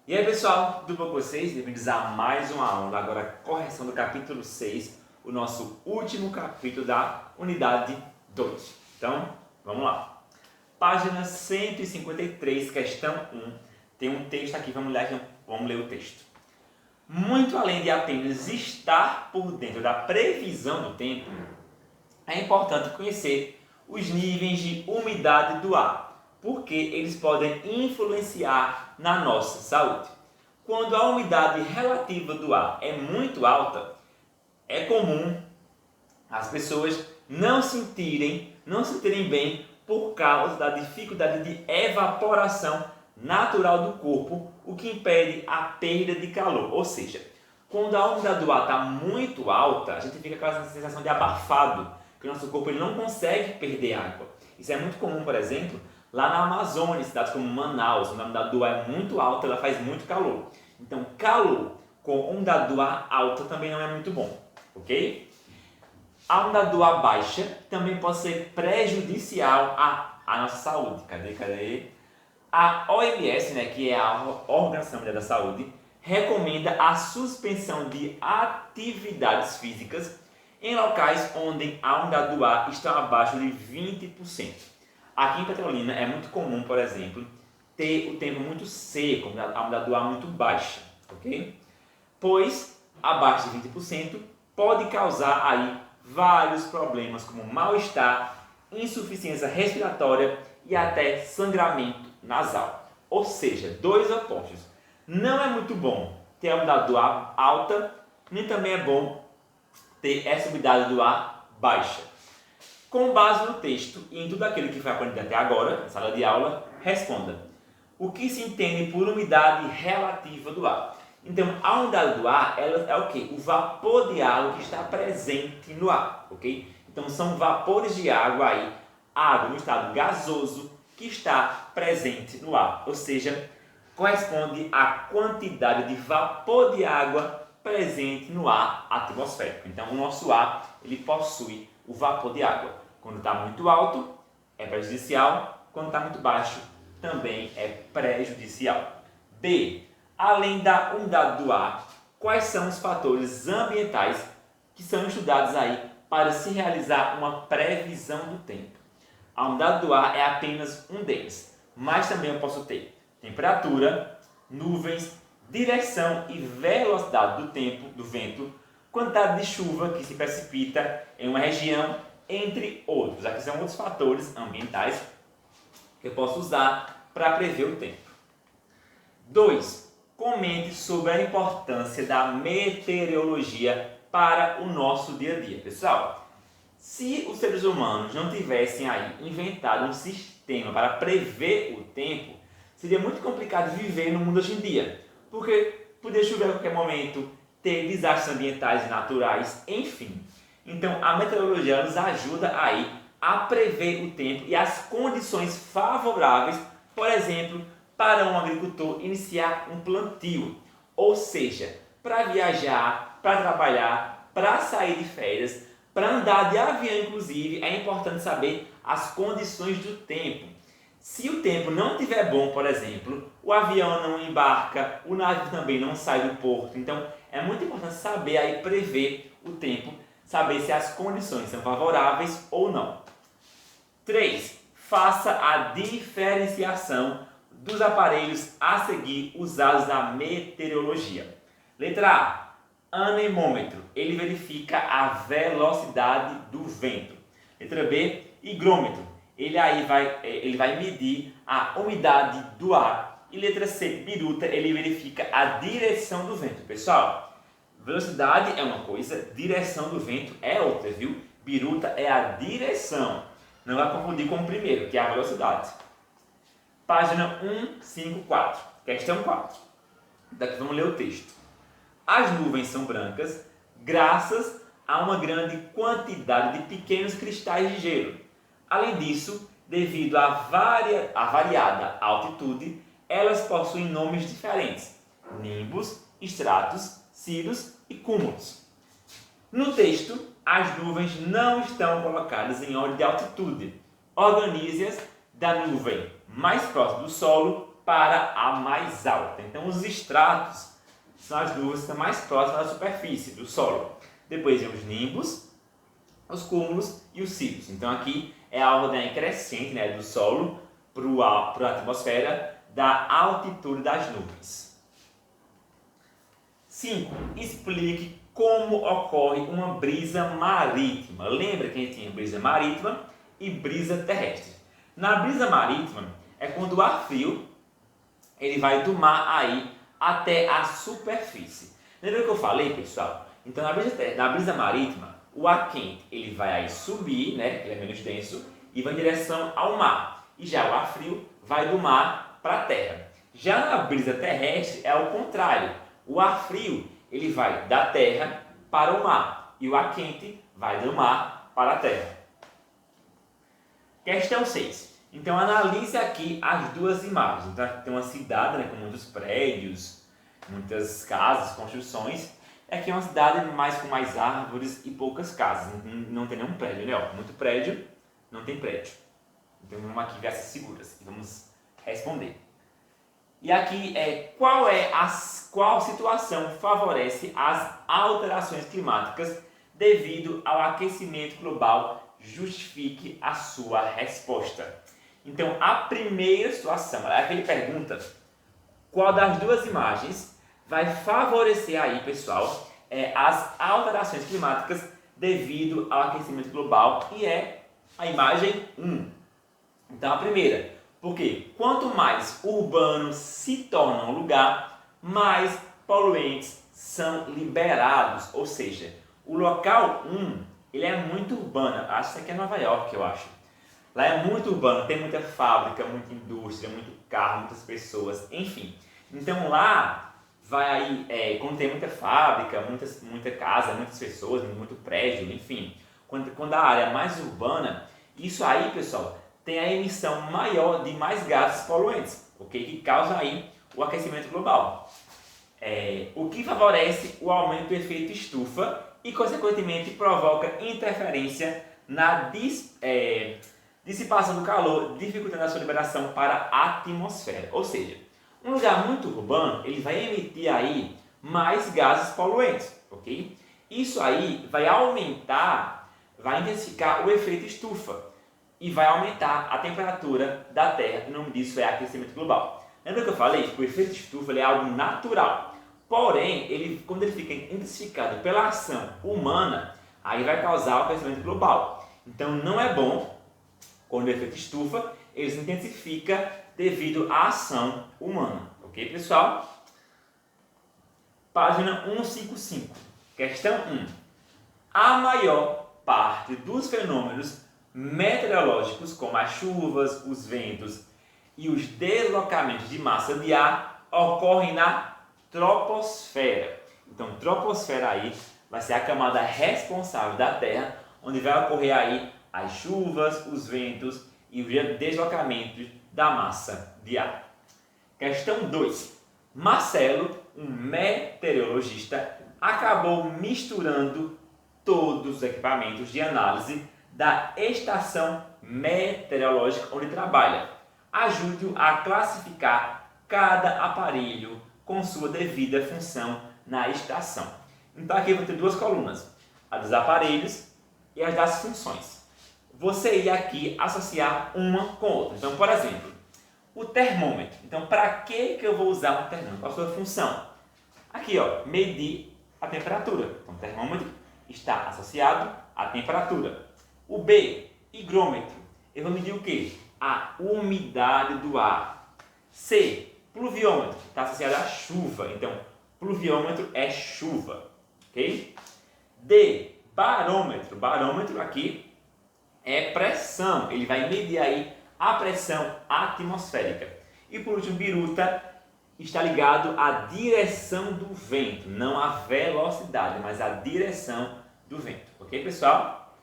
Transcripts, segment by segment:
E aí pessoal, tudo bom com vocês? Bem-vindos a mais uma aula, agora correção do capítulo 6, o nosso último capítulo da unidade 2. Então, vamos lá. Página 153, questão 1, tem um texto aqui, vamos ler o texto. Muito além de apenas estar por dentro da previsão do tempo, é importante conhecer os níveis de umidade do ar, porque eles podem influenciar na nossa saúde. Quando a umidade relativa do ar é muito alta, é comum as pessoas não sentirem bem por causa da dificuldade de evaporação natural do corpo, o que impede a perda de calor. Ou seja, quando a umidade do ar está muito alta, a gente fica com aquela sensação de abafado, que o nosso corpo ele não consegue perder água. Isso é muito comum, por exemplo, lá na Amazônia, cidades como Manaus, onde a umidade do ar é muito alta, ela faz muito calor. Então, calor com umidade do ar alta também não é muito bom, ok? A umidade do ar baixa também pode ser prejudicial à nossa saúde. Cadê? A OMS, que é a Organização Mundial da Saúde, recomenda a suspensão de atividades físicas em locais onde a umidade do ar está abaixo de 20%. Aqui em Petrolina é muito comum, por exemplo, ter o tempo muito seco, a umidade do ar muito baixa, ok? Pois abaixo de 20% pode causar aí vários problemas como mal-estar, insuficiência respiratória e até sangramento nasal. Ou seja, dois opostos. Não é muito bom ter a umidade do ar alta, nem também é bom ter essa umidade do ar baixa. Com base no texto e em tudo aquilo que foi aprendido até agora, na sala de aula, responda: o que se entende por umidade relativa do ar? Então, a umidade do ar ela é o quê? O vapor de água que está presente no ar, ok? Então, são vapores de água aí, água no estado gasoso que está presente no ar, ou seja, corresponde à quantidade de vapor de água presente no ar atmosférico. Então, o nosso ar ele possui o vapor de água. Quando está muito alto, é prejudicial. Quando está muito baixo, também é prejudicial. B. Além da umidade do ar, quais são os fatores ambientais que são estudados aí para se realizar uma previsão do tempo? A umidade do ar é apenas um deles, mas também eu posso ter temperatura, nuvens, direção e velocidade do tempo, do vento, quantidade de chuva que se precipita em uma região, entre outros. Aqui são outros fatores ambientais que eu posso usar para prever o tempo. 2. Comente sobre a importância da meteorologia para o nosso dia a dia. Pessoal, se os seres humanos não tivessem aí inventado um sistema para prever o tempo, seria muito complicado viver no mundo hoje em dia, porque poderia chover a qualquer momento, ter desastres ambientais e naturais, enfim. Então, a meteorologia nos ajuda aí a prever o tempo e as condições favoráveis, por exemplo, para um agricultor iniciar um plantio, ou seja, para viajar, para trabalhar, para sair de férias, para andar de avião inclusive, é importante saber as condições do tempo. Se o tempo não estiver bom, por exemplo, o avião não embarca, o navio também não sai do porto. Então, é muito importante saber aí prever o tempo, saber se as condições são favoráveis ou não. 3. Faça a diferenciação dos aparelhos a seguir usados na meteorologia. Letra A. Anemômetro. Ele verifica a velocidade do vento. Letra B. Higrômetro. Ele vai medir a umidade do ar. E letra C. Biruta. Ele verifica a direção do vento. Pessoal, velocidade é uma coisa, direção do vento é outra, viu? Biruta é a direção. Não vai confundir com o primeiro, que é a velocidade. Página 154, questão 4. Daqui vamos ler o texto. As nuvens são brancas graças a uma grande quantidade de pequenos cristais de gelo. Além disso, devido à variada altitude, elas possuem nomes diferentes: nimbos, estratos, cirros e cúmulos. No texto, as nuvens não estão colocadas em ordem de altitude. Organize-as da nuvem mais próxima do solo para a mais alta. Então, os estratos são as nuvens que estão mais próximas da superfície, do solo. Depois vem os nimbos, os cúmulos e os cirros. Então, aqui é a ordem crescente, né, do solo para a atmosfera, da altitude das nuvens. 5. Explique como ocorre uma brisa marítima. Lembra que a gente tinha brisa marítima e brisa terrestre. Na brisa marítima é quando o ar frio ele vai do mar aí até a superfície. Lembra que eu falei, pessoal? Então, na brisa marítima, o ar quente ele vai aí subir, né, ele é menos denso, e vai em direção ao mar. E já o ar frio vai do mar para a terra. Já na brisa terrestre é o contrário. O ar frio ele vai da terra para o mar e o ar quente vai do mar para a terra. Questão 6. Então, analise aqui as duas imagens. Então, aqui tem uma cidade, né, com muitos prédios, muitas casas, construções. Aqui é uma cidade com mais árvores e poucas casas. Não tem nenhum prédio, né? Ó, muito prédio, não tem prédio. Então, vamos aqui ver essas seguras e vamos responder. E aqui qual situação favorece as alterações climáticas devido ao aquecimento global? Justifique a sua resposta. Então, a primeira situação, aqui ele pergunta qual das duas imagens vai favorecer aí, pessoal, as alterações climáticas devido ao aquecimento global, e é a imagem 1. Então, a primeira, porque quanto mais urbano se torna um lugar, mais poluentes são liberados, ou seja, o local 1, ele é muito urbano, acho que aqui é Nova York, eu acho. Lá é muito urbano, tem muita fábrica, muita indústria, muito carro, muitas pessoas, enfim. Então lá vai aí, quando tem muita fábrica, muita casa, muitas pessoas, muito prédio, enfim. Quando a área é mais urbana, isso aí, pessoal, tem a emissão maior de mais gases poluentes, ok? Que causa aí o aquecimento global. O que favorece o aumento do efeito estufa e, consequentemente, provoca interferência na dissipação do calor, dificultando a sua liberação para a atmosfera. Ou seja, um lugar muito urbano, ele vai emitir aí mais gases poluentes, ok? Isso aí vai aumentar, vai intensificar o efeito estufa e vai aumentar a temperatura da Terra. O nome disso é aquecimento global. Lembra que eu falei que o efeito estufa ele é algo natural? Porém, quando ele fica intensificado pela ação humana, aí vai causar o aquecimento global. Então, não é bom quando o efeito estufa ele se intensifica devido à ação humana. Ok, pessoal? Página 155. Questão 1. A maior parte dos fenômenos meteorológicos, como as chuvas, os ventos e os deslocamentos de massa de ar, ocorrem na troposfera. Então, troposfera aí vai ser a camada responsável da Terra, onde vai ocorrer aí as chuvas, os ventos e os deslocamentos da massa de ar. Questão 2. Marcelo, um meteorologista, acabou misturando todos os equipamentos de análise da estação meteorológica onde trabalha. Ajude-o a classificar cada aparelho com sua devida função na estação. Então aqui eu vou ter duas colunas, a dos aparelhos e as das funções. Você ia aqui associar uma com outra. Então, por exemplo, o termômetro. Então, para que eu vou usar um termômetro? Qual a sua função? Aqui, ó, medir a temperatura. Então, o termômetro está associado à temperatura. O B, higrômetro. Eu vou medir o quê? A umidade do ar. C, pluviômetro. Está associado à chuva. Então, pluviômetro é chuva. Ok? D, barômetro. Barômetro aqui é pressão. Ele vai medir aí a pressão atmosférica. E por último, biruta está ligado à direção do vento, não à velocidade, mas à direção do vento. Ok, pessoal?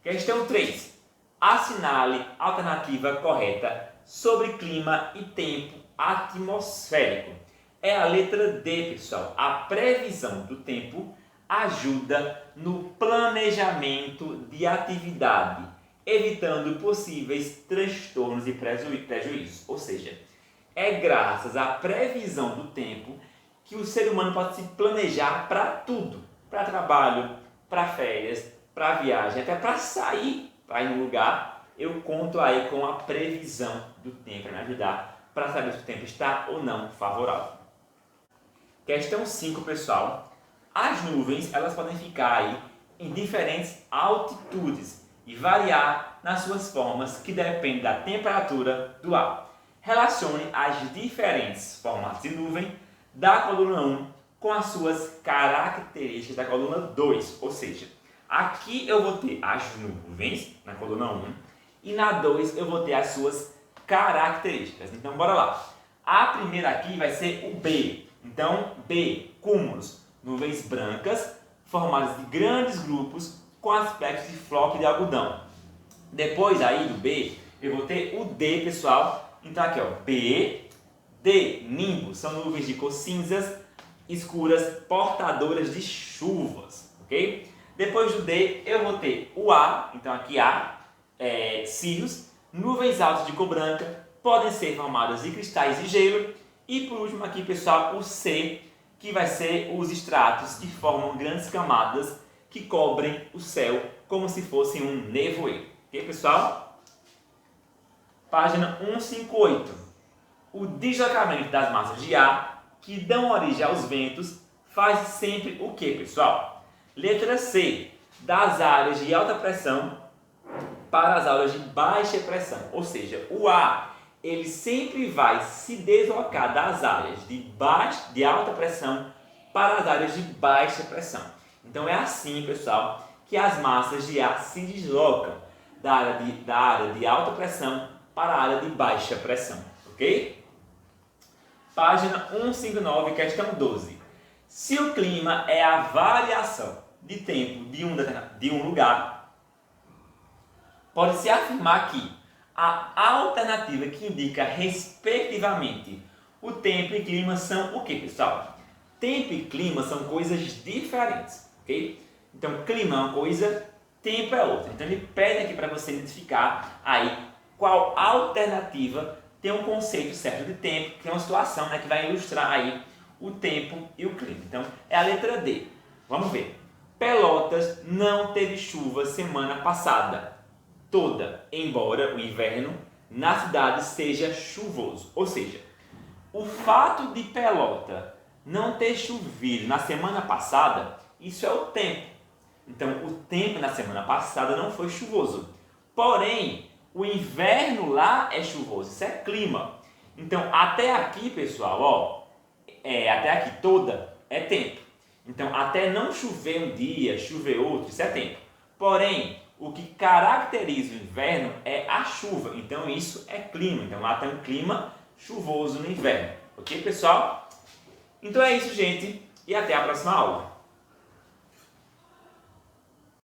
Questão 3. Assinale a alternativa correta sobre clima e tempo atmosférico. É a letra D, pessoal. A previsão do tempo ajuda no planejamento de atividade, evitando possíveis transtornos e prejuízos. Ou seja, é graças à previsão do tempo que o ser humano pode se planejar para tudo. Para trabalho, para férias, para viagem, até para sair, para ir num lugar. Eu conto aí com a previsão do tempo para me ajudar para saber se o tempo está ou não favorável. Questão 5, pessoal. As nuvens elas podem ficar aí em diferentes altitudes e variar nas suas formas que dependem da temperatura do ar. Relacione as diferentes formas de nuvem da coluna 1 com as suas características da coluna 2, ou seja, aqui eu vou ter as nuvens na coluna 1 e na 2 eu vou ter as suas características. Então, bora lá. A primeira aqui vai ser o B. Então, B, cúmulos, nuvens brancas formadas de grandes grupos com aspecto de floco de algodão. Depois aí do B, eu vou ter o D, pessoal. Então aqui, ó, B, D, nimbos, são nuvens de cor cinzas, escuras, portadoras de chuvas, ok? Depois do D, eu vou ter o A, então aqui A, cirros, nuvens altas de cor branca, podem ser formadas de cristais de gelo. E por último aqui, pessoal, o C, que vai ser os estratos que formam grandes camadas que cobrem o céu como se fosse um nevoeiro. Ok, pessoal? Página 158. O deslocamento das massas de ar que dão origem aos ventos faz sempre o que, pessoal? Letra C. Das áreas de alta pressão para as áreas de baixa pressão. Ou seja, o ar ele sempre vai se deslocar das áreas de alta pressão para as áreas de baixa pressão. Então é assim, pessoal, que as massas de ar se deslocam da área de alta pressão para a área de baixa pressão, ok? Página 159, questão 12. Se o clima é a variação de tempo de um lugar, pode-se afirmar que a alternativa que indica respectivamente o tempo e clima são o que, pessoal? Tempo e clima são coisas diferentes, ok? Então, clima é uma coisa, tempo é outra. Então, ele pede aqui para você identificar aí qual alternativa tem um conceito certo de tempo, que é uma situação, né, que vai ilustrar aí o tempo e o clima. Então, é a letra D. Vamos ver. Pelotas não teve chuva semana passada toda, embora o inverno na cidade seja chuvoso. Ou seja, o fato de Pelota não ter chovido na semana passada, isso é o tempo. Então, o tempo na semana passada não foi chuvoso. Porém, o inverno lá é chuvoso. Isso é clima. Então, até aqui, pessoal, ó, até aqui toda é tempo. Então, até não chover um dia, chover outro, isso é tempo. Porém, o que caracteriza o inverno é a chuva. Então, isso é clima. Então, lá tem um clima chuvoso no inverno. Ok, pessoal? Então é isso, gente. E até a próxima aula.